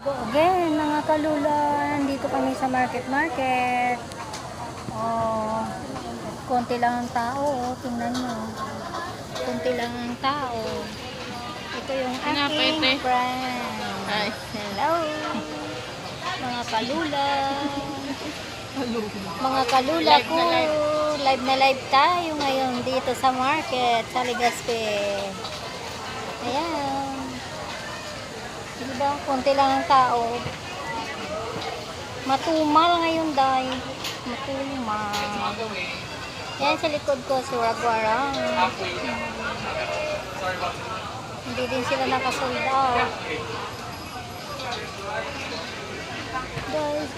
Again, mga kalula, dito kami sa market. Oh, konti lang ang tao, oh. Tingnan nyo. Konti lang ang tao. Ito yung aking friend. Hi. Hello, mga kalula. Mga kalula ko, live na live tayo ngayon dito sa market, sa Legazpi. Ayan. Diba? Konti lang ang tao. Matumal ngayon, day. Matumal. Yan sa likod ko, si Wagwarang. Hindi din sila nakasold out. Guys,